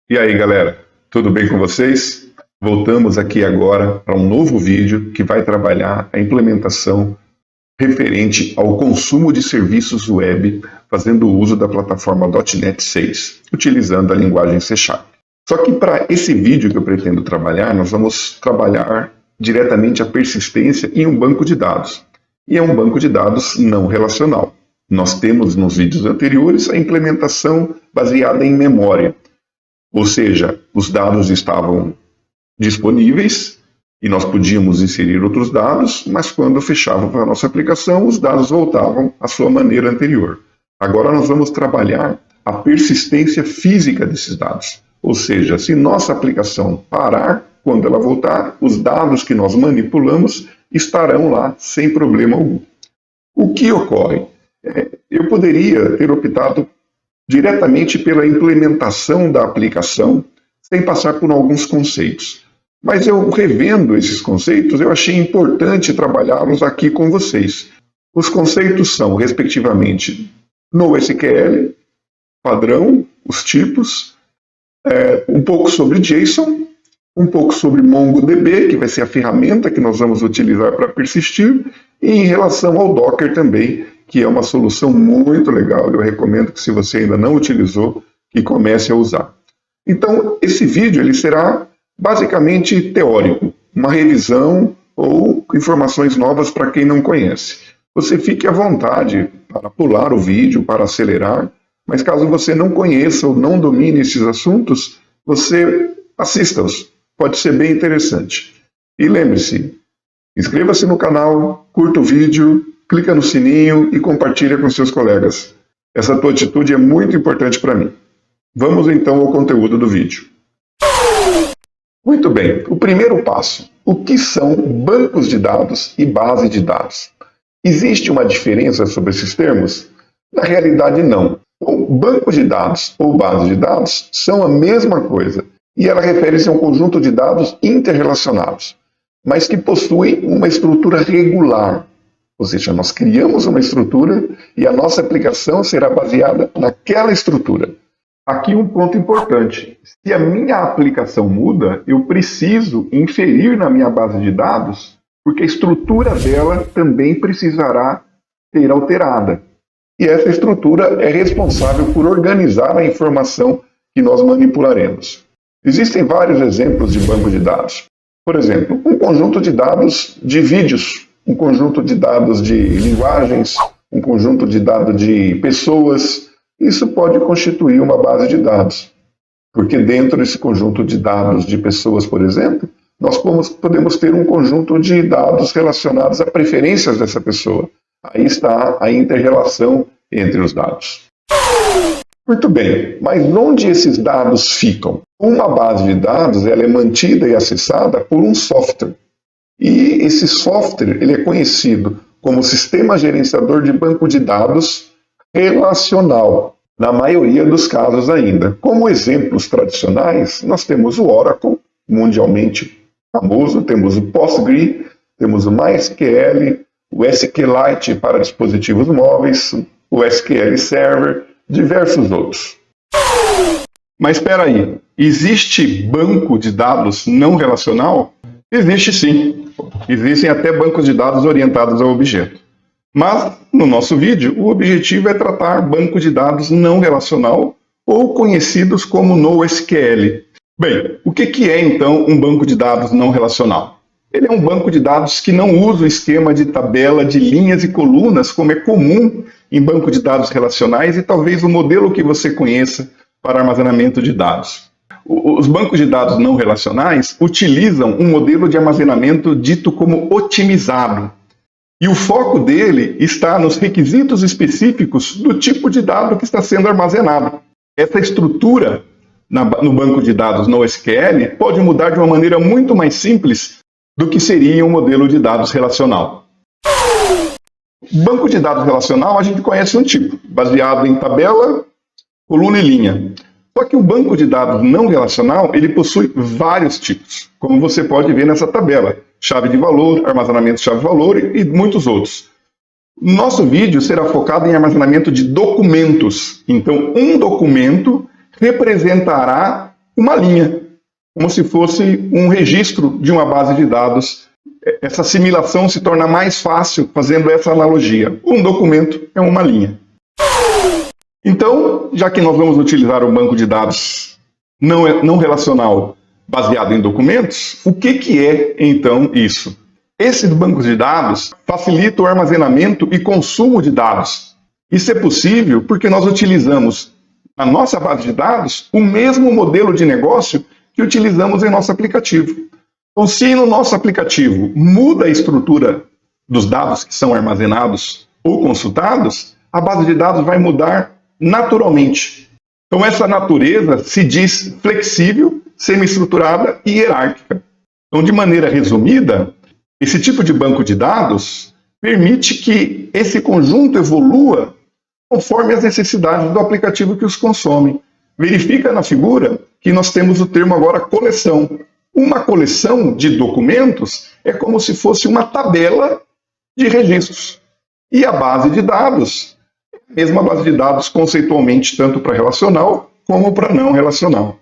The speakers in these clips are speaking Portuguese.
E aí, galera, tudo bem com vocês? Voltamos aqui agora para um novo vídeo que vai trabalhar a implementação referente ao consumo de serviços web, fazendo uso da plataforma .NET 6, utilizando a linguagem C#. Só que para esse vídeo que eu pretendo trabalhar, nós vamos trabalhar diretamente a persistência em um banco de dados. E é um banco de dados não relacional. Nós temos nos vídeos anteriores a implementação baseada em memória. Ou seja, os dados estavam disponíveis e nós podíamos inserir outros dados, mas quando fechávamos a nossa aplicação, os dados voltavam à sua maneira anterior. Agora nós vamos trabalhar a persistência física desses dados. Ou seja, se nossa aplicação parar, quando ela voltar, os dados que nós manipulamos estarão lá sem problema algum. O que ocorre? Eu poderia ter optado diretamente pela implementação da aplicação, sem passar por alguns conceitos. Mas eu, revendo esses conceitos, eu achei importante trabalhá-los aqui com vocês. Os conceitos são, respectivamente, NoSQL, padrão, os tipos, um pouco sobre JSON, um pouco sobre MongoDB, que vai ser a ferramenta que nós vamos utilizar para persistir, e em relação ao Docker também, que é uma solução muito legal. Eu recomendo que, se você ainda não utilizou, que comece a usar. Então, esse vídeo ele será basicamente teórico, uma revisão ou informações novas para quem não conhece. Você fique à vontade para pular o vídeo, para acelerar, mas caso você não conheça ou não domine esses assuntos, você assista-os. Pode ser bem interessante. E lembre-se, inscreva-se no canal, curta o vídeo, clica no sininho e compartilha com seus colegas. Essa tua atitude é muito importante para mim. Vamos então ao conteúdo do vídeo. Muito bem, o primeiro passo. O que são bancos de dados e base de dados? Existe uma diferença sobre esses termos? Na realidade, não. O banco de dados ou base de dados são a mesma coisa, e ela refere-se a um conjunto de dados interrelacionados, mas que possuem uma estrutura regular. Ou seja, nós criamos uma estrutura e a nossa aplicação será baseada naquela estrutura. Aqui um ponto importante. Se a minha aplicação muda, eu preciso inferir na minha base de dados, porque a estrutura dela também precisará ser alterada. E essa estrutura é responsável por organizar a informação que nós manipularemos. Existem vários exemplos de banco de dados. Por exemplo, um conjunto de dados de vídeos, um conjunto de dados de linguagens, um conjunto de dados de pessoas. Isso pode constituir uma base de dados, porque dentro desse conjunto de dados de pessoas, por exemplo, nós podemos ter um conjunto de dados relacionados a preferências dessa pessoa. Aí está a inter-relação entre os dados. Muito bem, mas onde esses dados ficam? Uma base de dados ela é mantida e acessada por um software. E esse software ele é conhecido como Sistema Gerenciador de Banco de Dados Relacional, na maioria dos casos ainda. Como exemplos tradicionais, nós temos o Oracle, mundialmente famoso, temos o Postgre, temos o MySQL, o SQLite para dispositivos móveis, o SQL Server, diversos outros. Mas espera aí, existe banco de dados não relacional? Existe sim. Existem até bancos de dados orientados ao objeto. Mas, no nosso vídeo, o objetivo é tratar banco de dados não relacional, ou conhecidos como NoSQL. Bem, o que é então um banco de dados não relacional? Ele é um banco de dados que não usa o esquema de tabela de linhas e colunas, como é comum em banco de dados relacionais e talvez o modelo que você conheça para armazenamento de dados. Os bancos de dados não relacionais utilizam um modelo de armazenamento dito como otimizado. E o foco dele está nos requisitos específicos do tipo de dado que está sendo armazenado. Essa estrutura no banco de dados NoSQL pode mudar de uma maneira muito mais simples do que seria um modelo de dados relacional. Banco de dados relacional a gente conhece um tipo, baseado em tabela, coluna e linha. Só que o banco de dados não relacional, ele possui vários tipos, como você pode ver nessa tabela. Chave de valor, armazenamento de chave de valor e muitos outros. Nosso vídeo será focado em armazenamento de documentos. Então, um documento representará uma linha, como se fosse um registro de uma base de dados. Essa assimilação se torna mais fácil fazendo essa analogia. Um documento é uma linha. Então, já que nós vamos utilizar um banco de dados não relacional baseado em documentos, o que é então isso? Esses bancos de dados facilitam o armazenamento e consumo de dados. Isso é possível porque nós utilizamos na nossa base de dados o mesmo modelo de negócio que utilizamos em nosso aplicativo. Então, se no nosso aplicativo muda a estrutura dos dados que são armazenados ou consultados, a base de dados vai mudar naturalmente. Então, essa natureza se diz flexível, semi-estruturada e hierárquica. Então, de maneira resumida, esse tipo de banco de dados permite que esse conjunto evolua conforme as necessidades do aplicativo que os consome. Verifica na figura que nós temos o termo agora coleção. Uma coleção de documentos é como se fosse uma tabela de registros. E a base de dados, a mesma base de dados conceitualmente tanto para relacional como para não relacional.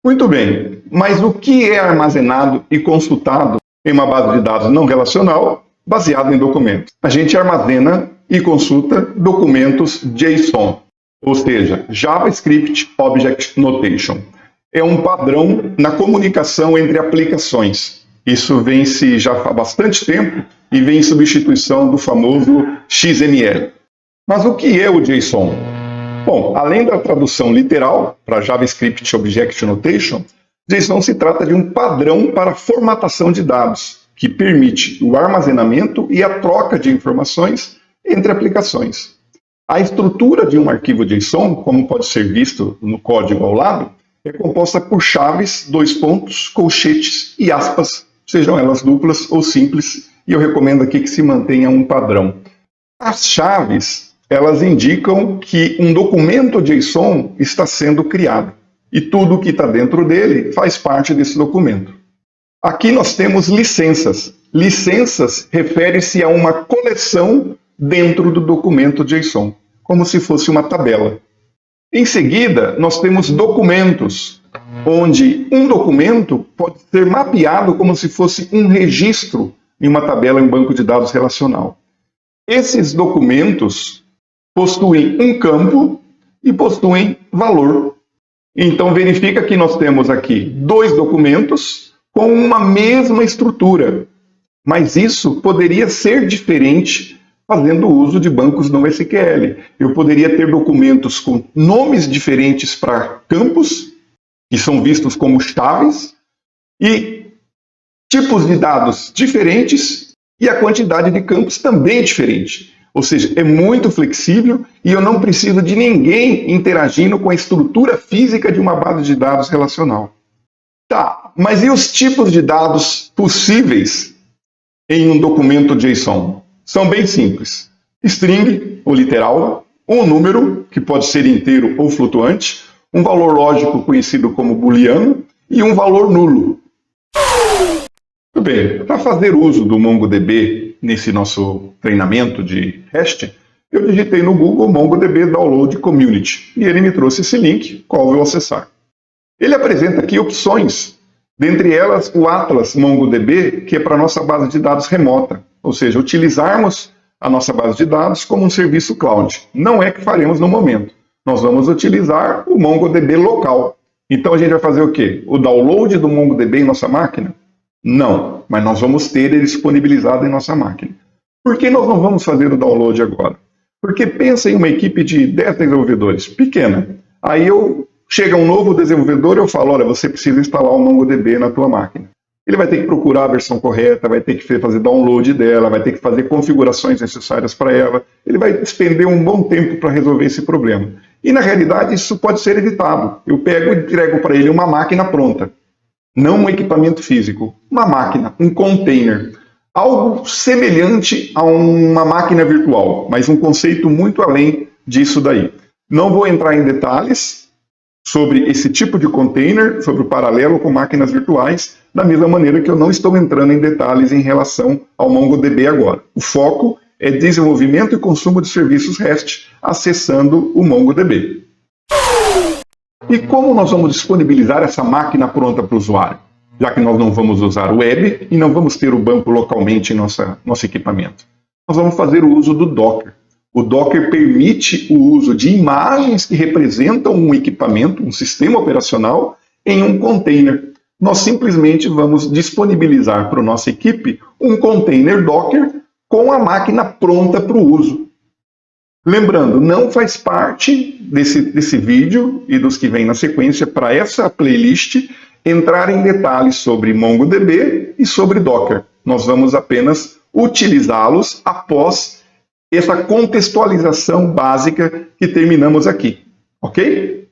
Muito bem, mas o que é armazenado e consultado em uma base de dados não relacional baseada em documentos? A gente armazena e consulta documentos JSON, ou seja, JavaScript Object Notation. É um padrão na comunicação entre aplicações. Isso vem-se já há bastante tempo e vem em substituição do famoso XML. Mas o que é o JSON? Bom, além da tradução literal para JavaScript Object Notation, JSON se trata de um padrão para formatação de dados, que permite o armazenamento e a troca de informações entre aplicações. A estrutura de um arquivo JSON, como pode ser visto no código ao lado, é composta por chaves, dois pontos, colchetes e aspas, sejam elas duplas ou simples, e eu recomendo aqui que se mantenha um padrão. As chaves, elas indicam que um documento JSON está sendo criado, e tudo que está dentro dele faz parte desse documento. Aqui nós temos licenças. Licenças refere-se a uma coleção dentro do documento JSON, como se fosse uma tabela. Em seguida, nós temos documentos, onde um documento pode ser mapeado como se fosse um registro em uma tabela em um banco de dados relacional. Esses documentos possuem um campo e possuem valor. Então, verifica que nós temos aqui dois documentos com uma mesma estrutura, mas isso poderia ser diferente fazendo uso de bancos não SQL. Eu poderia ter documentos com nomes diferentes para campos, que são vistos como chaves, e tipos de dados diferentes, e a quantidade de campos também diferente. Ou seja, é muito flexível e eu não preciso de ninguém interagindo com a estrutura física de uma base de dados relacional. Tá, mas e os tipos de dados possíveis em um documento JSON? São bem simples. String, ou literal, um número, que pode ser inteiro ou flutuante, um valor lógico conhecido como booleano e um valor nulo. Muito bem, para fazer uso do MongoDB nesse nosso treinamento de REST, eu digitei no Google MongoDB Download Community e ele me trouxe esse link, qual eu vou acessar. Ele apresenta aqui opções, dentre elas o Atlas MongoDB, que é para a nossa base de dados remota, ou seja, utilizarmos a nossa base de dados como um serviço cloud. Não é que faremos no momento. Nós vamos utilizar o MongoDB local. Então a gente vai fazer o quê? O download do MongoDB em nossa máquina? Não, mas nós vamos ter ele disponibilizado em nossa máquina. Por que nós não vamos fazer o download agora? Porque pensa em uma equipe de 10 desenvolvedores, pequena. Aí chega um novo desenvolvedor e eu falo, olha, você precisa instalar o MongoDB na tua máquina. Ele vai ter que procurar a versão correta, vai ter que fazer download dela, vai ter que fazer configurações necessárias para ela. Ele vai despender um bom tempo para resolver esse problema. E, na realidade, isso pode ser evitado. Eu pego e entrego para ele uma máquina pronta. Não um equipamento físico. Uma máquina, um container. Algo semelhante a uma máquina virtual, mas um conceito muito além disso daí. Não vou entrar em detalhes sobre esse tipo de container, sobre o paralelo com máquinas virtuais, da mesma maneira que eu não estou entrando em detalhes em relação ao MongoDB agora. O foco é desenvolvimento e consumo de serviços REST acessando o MongoDB. E como nós vamos disponibilizar essa máquina pronta para o usuário? Já que nós não vamos usar o web e não vamos ter o banco localmente em nosso equipamento. Nós vamos fazer o uso do Docker. O Docker permite o uso de imagens que representam um equipamento, um sistema operacional, em um container. Nós simplesmente vamos disponibilizar para a nossa equipe um container Docker com a máquina pronta para o uso. Lembrando, não faz parte desse vídeo e dos que vêm na sequência para essa playlist entrar em detalhes sobre MongoDB e sobre Docker. Nós vamos apenas utilizá-los após essa contextualização básica que terminamos aqui, ok?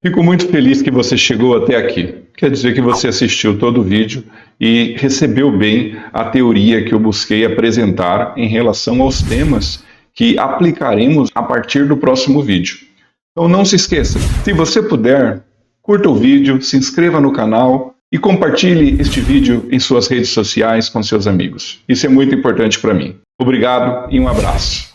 Fico muito feliz que você chegou até aqui. Quer dizer que você assistiu todo o vídeo e recebeu bem a teoria que eu busquei apresentar em relação aos temas que aplicaremos a partir do próximo vídeo. Então não se esqueça, se você puder, curta o vídeo, se inscreva no canal e compartilhe este vídeo em suas redes sociais com seus amigos. Isso é muito importante para mim. Obrigado e um abraço.